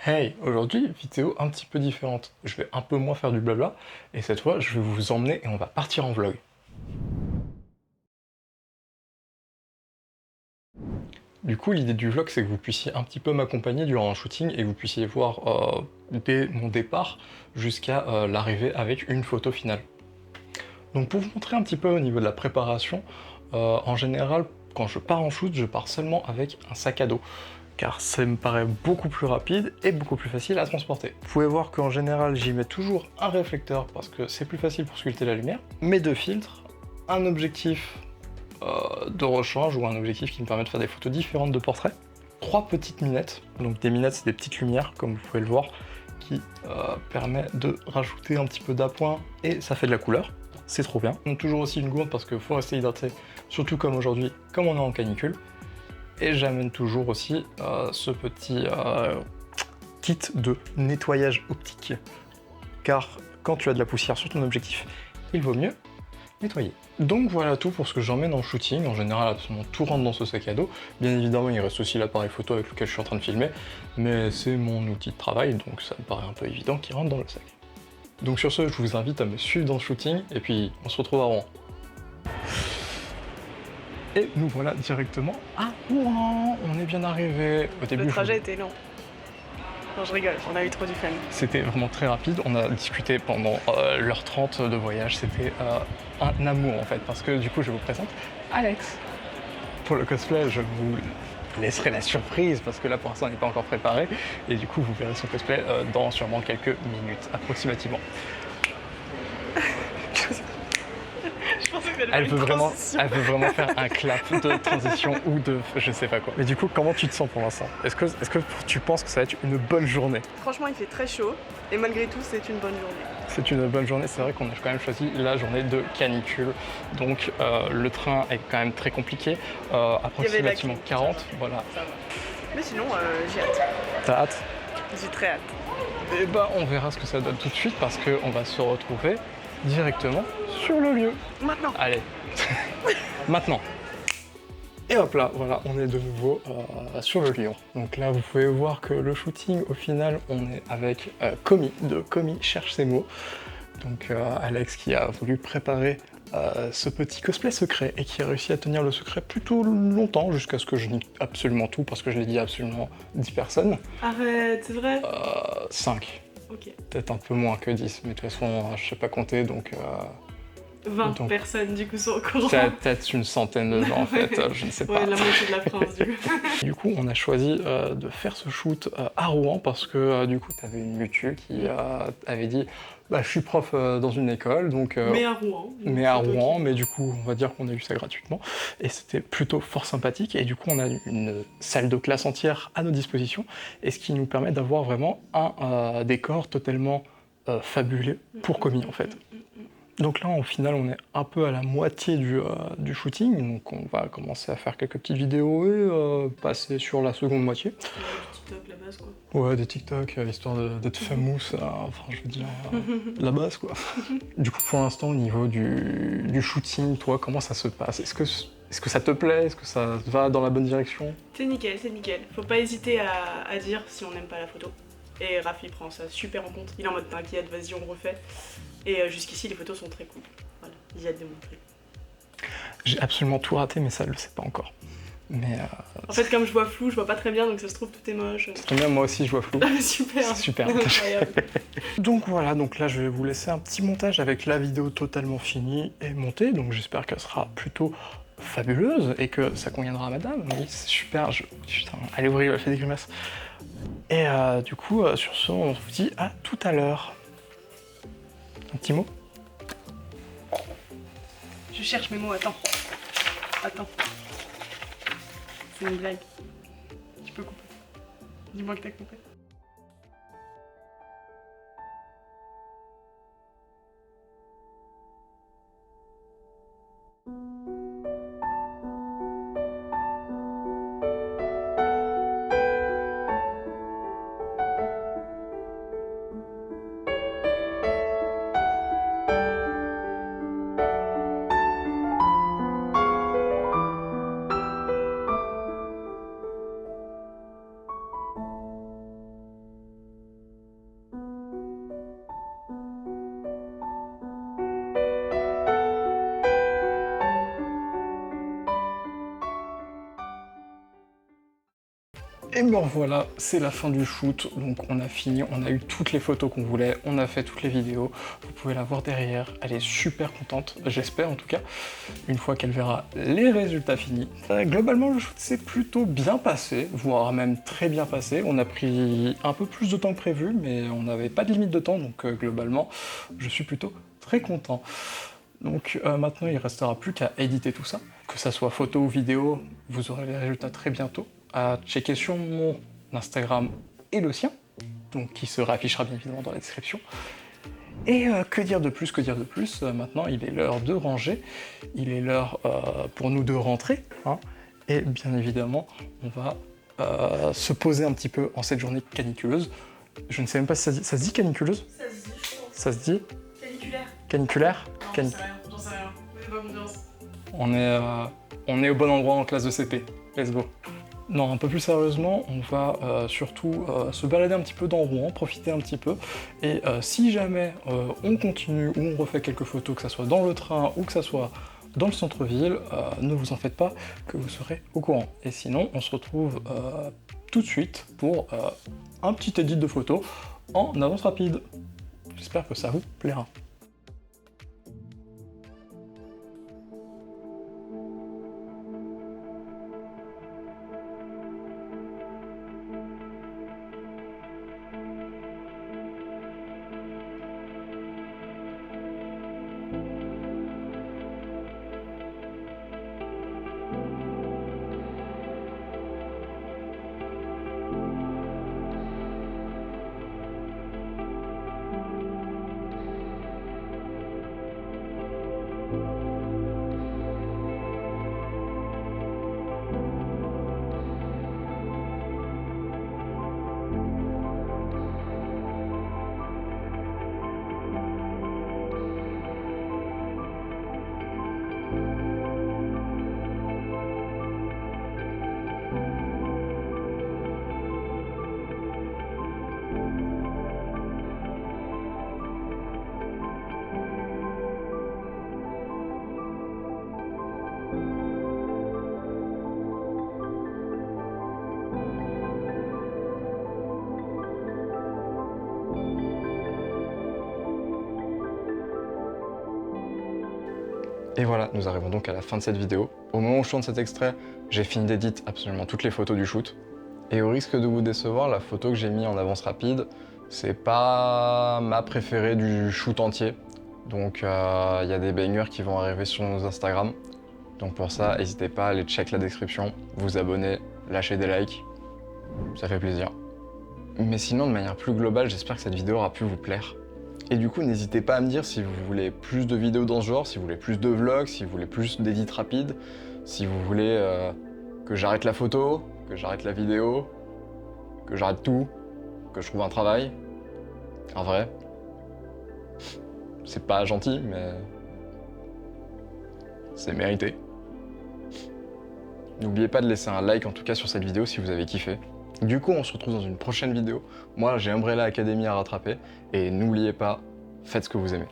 Hey, aujourd'hui, vidéo un petit peu différente. Je vais un peu moins faire du blabla, et cette fois, je vais vous emmener et on va partir en vlog. Du coup, l'idée du vlog, c'est que vous puissiez un petit peu m'accompagner durant un shooting et que vous puissiez voir dès mon départ jusqu'à l'arrivée avec une photo finale. Donc pour vous montrer un petit peu au niveau de la préparation, en général, quand je pars en shoot, je pars seulement avec un sac à dos, car ça me paraît beaucoup plus rapide et beaucoup plus facile à transporter. Vous pouvez voir qu'en général, j'y mets toujours un réflecteur parce que c'est plus facile pour sculpter la lumière, mes deux filtres, un objectif de rechange ou un objectif qui me permet de faire des photos différentes de portraits, trois petites minettes, donc des minettes c'est des petites lumières comme vous pouvez le voir, qui permet de rajouter un petit peu d'appoint et ça fait de la couleur. C'est trop bien. On a toujours aussi une gourde parce qu'il faut rester hydraté, surtout comme aujourd'hui, comme on est en canicule. Et j'amène toujours aussi ce petit kit de nettoyage optique. Car quand tu as de la poussière sur ton objectif, il vaut mieux nettoyer. Donc voilà tout pour ce que j'emmène en shooting. En général, absolument tout rentre dans ce sac à dos. Bien évidemment, il reste aussi l'appareil photo avec lequel je suis en train de filmer, mais c'est mon outil de travail, donc ça me paraît un peu évident qu'il rentre dans le sac. Donc sur ce, je vous invite à me suivre dans le shooting, et puis on se retrouve à Rouen. Et nous voilà directement à Rouen. On est bien arrivé. Au début, le trajet était long. Non, je rigole, on a eu trop du fun. C'était vraiment très rapide. On a discuté pendant l'heure 30 de voyage. C'était un amour en fait, parce que du coup, je vous présente Alex. Pour le cosplay, je vous laisserai la surprise parce que là pour l'instant, il n'est pas encore préparé. Et du coup, vous verrez son cosplay dans sûrement quelques minutes approximativement. Elle veut vraiment faire un clap de transition ou de je sais pas quoi. Mais du coup, comment tu te sens pour l'instant? Est-ce que tu penses que ça va être une bonne journée? Franchement, il fait très chaud et malgré tout, c'est une bonne journée. C'est une bonne journée, c'est vrai qu'on a quand même choisi la journée de canicule. Donc le train est quand même très compliqué, approximativement 40, voilà. Ça va. Mais sinon, j'ai hâte. T'as hâte? J'ai très hâte. Et bah on verra ce que ça donne tout de suite parce qu'on va se retrouver directement sur le lieu. Maintenant. Allez, maintenant. Et hop là, voilà, on est de nouveau sur le lion. Donc là, vous pouvez voir que le shooting, au final, on est avec Komi, de Komi cherche ses mots. Donc Alex qui a voulu préparer ce petit cosplay secret et qui a réussi à tenir le secret plutôt longtemps, jusqu'à ce que je dise absolument tout, parce que je l'ai dit à absolument 10 personnes. Arrête, c'est vrai 5. Ok. Peut-être un peu moins que 10, mais de toute façon, je sais pas compter, donc... 20 personnes du coup sont au courant. Peut-être une centaine de gens en fait, je ne sais pas. Ouais, la moitié de la France du coup. Du coup, on a choisi de faire ce shoot à Rouen parce que du coup, tu avais une mutu qui avait dit bah, je suis prof dans une école, donc... mais à Rouen. Mais à Rouen, mais du coup, on va dire qu'on a eu ça gratuitement. Et c'était plutôt fort sympathique. Et du coup, on a une salle de classe entière à nos dispositions. Et ce qui nous permet d'avoir vraiment un décor totalement fabuleux pour Komi, en fait. Donc là, au final, on est un peu à la moitié du shooting. Donc on va commencer à faire quelques petites vidéos et passer sur la seconde moitié. TikTok, la base quoi. Ouais, des TikTok, histoire d'être famous, enfin je veux dire, la base quoi. Du coup, pour l'instant, au niveau du shooting, toi, comment ça se passe? Est-ce que ça te plaît? Est-ce que ça va dans la bonne direction? C'est nickel, c'est nickel. Faut pas hésiter à dire si on n'aime pas la photo. Et Rafi prend ça super en compte. Il est en mode t'inquiète, vas-y, on refait. Et jusqu'ici, les photos sont très cool. Voilà, j'ai hâte de montrer. J'ai absolument tout raté, mais ça, elle le sait pas encore. Mais en fait, comme je vois flou, je vois pas très bien, donc ça se trouve, tout est moche. C'est très bien, moi aussi, je vois flou. Super. Super. Donc voilà, donc là, je vais vous laisser un petit montage avec la vidéo totalement finie et montée. Donc j'espère qu'elle sera plutôt fabuleuse et que ça conviendra à madame. Oui, c'est super. Putain, allez ouvrir, elle fait des grimaces. Et du coup, sur ce, on vous dit à tout à l'heure. Un petit mot? Je cherche mes mots, attends. C'est une blague. Tu peux couper. Dis-moi que t'as coupé. Et bien voilà, c'est la fin du shoot, donc on a fini, on a eu toutes les photos qu'on voulait, on a fait toutes les vidéos, vous pouvez la voir derrière, elle est super contente, j'espère en tout cas, une fois qu'elle verra les résultats finis. Globalement le shoot s'est plutôt bien passé, voire même très bien passé, on a pris un peu plus de temps que prévu, mais on n'avait pas de limite de temps, donc globalement je suis plutôt très content. Donc maintenant il ne restera plus qu'à éditer tout ça, que ça soit photo ou vidéo, vous aurez les résultats très bientôt. À checker sur mon Instagram et le sien, donc qui se réaffichera bien évidemment dans la description. Et que dire de plus, maintenant il est l'heure de ranger, il est l'heure pour nous de rentrer, hein, et bien évidemment on va se poser un petit peu en cette journée caniculeuse. Je ne sais même pas si ça se dit caniculeuse. Ça se dit, je pense. Ça se dit Caniculaire. Caniculaire. Non, j'en sais rien. J'ai pas confiance. On est au bon endroit en classe de CP. Let's go. Non, un peu plus sérieusement, on va surtout se balader un petit peu dans Rouen, profiter un petit peu, et si jamais on continue ou on refait quelques photos, que ça soit dans le train ou que ça soit dans le centre-ville, ne vous en faites pas, que vous serez au courant. Et sinon, on se retrouve tout de suite pour un petit edit de photos en avance rapide. J'espère que ça vous plaira. Et voilà, nous arrivons donc à la fin de cette vidéo. Au moment où je tourne cet extrait, j'ai fini d'éditer absolument toutes les photos du shoot. Et au risque de vous décevoir, la photo que j'ai mise en avance rapide, c'est pas ma préférée du shoot entier. Donc il y a des bangers qui vont arriver sur nos Instagram. Donc pour ça, n'hésitez pas à aller check la description, vous abonner, lâcher des likes, ça fait plaisir. Mais sinon, de manière plus globale, j'espère que cette vidéo aura pu vous plaire. Et du coup, n'hésitez pas à me dire si vous voulez plus de vidéos dans ce genre, si vous voulez plus de vlogs, si vous voulez plus d'édits rapides, si vous voulez que j'arrête la photo, que j'arrête la vidéo, que j'arrête tout, que je trouve un travail. En vrai, c'est pas gentil, mais c'est mérité. N'oubliez pas de laisser un like en tout cas sur cette vidéo si vous avez kiffé. Du coup, on se retrouve dans une prochaine vidéo. Moi, j'ai Umbrella Academy à rattraper. Et n'oubliez pas, faites ce que vous aimez.